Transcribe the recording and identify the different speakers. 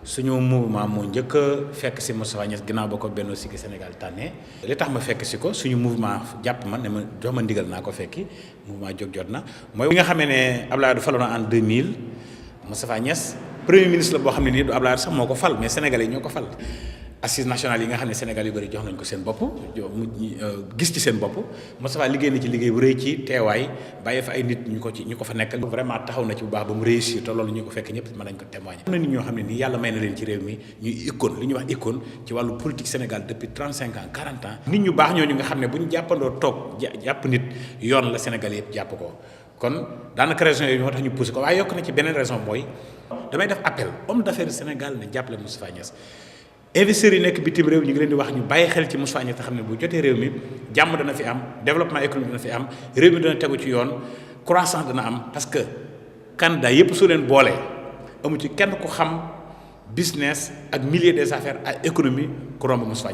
Speaker 1: suñu mouvement moo njëkk a fekk si Moustapha Niasse ginnaaw ba ko Benno Siggil Sénégal tànnee li tax ma fekk si ko suñu mouvement jàpp ma ne ma jox ma ndigal naa ko fekki mouvement jóg jot na mooy bi nga xamee ne Abdoulaye Wade faloon en 2000 Moustapha Niasse premier ministre la boo xam ne nii du Abdoulaye Wade sax moo ko fal mais sénégalais yi ñoo ko fal assises nationales yi nga xam ne Sénégal yu bëri jox nañ ko seen bopp gis ci seen bopp Moustapha liggéey na ci liggéey bu rëy ci teewaay bàyyi fa ay nit ñu ko fa nekkal vraiment taxaw na ci bu baax ba mu réussir te loolu ñu ko fekk ñëpp mën nañ ko témoigner. am na nit ñoo xam ne nii yàlla may na leen ci réew mi ñuy icône li ñuy wax icône ci wàllu politique Sénégal depuis 35 ans 40 ans. nit ñu baax ñooñu nga xam ne bu ñu jàppandoo toog jàpp nit yoon la Sénégal yëpp jàpp ko kon daanaka raison yooyu moo tax ñu poussé ko waaye yokk na ci beneen raison mooy damay def appel homme d'affaires Sénégal ne jàppale Moustapha Niasse. investisseurs yi nekk bitim réew ñu ngi leen di wax ñu bàyyi xel ci Moustapha Niasse te xam ne bu jotee réew mi jàmm dana fi am développement économique dana fi am réew mi dana tegu ci yoon croissance dana am parce que candidat yëpp su leen boolee amu ci kenn ku xam business ak milieu des affaires ak économie ku romb Moustapha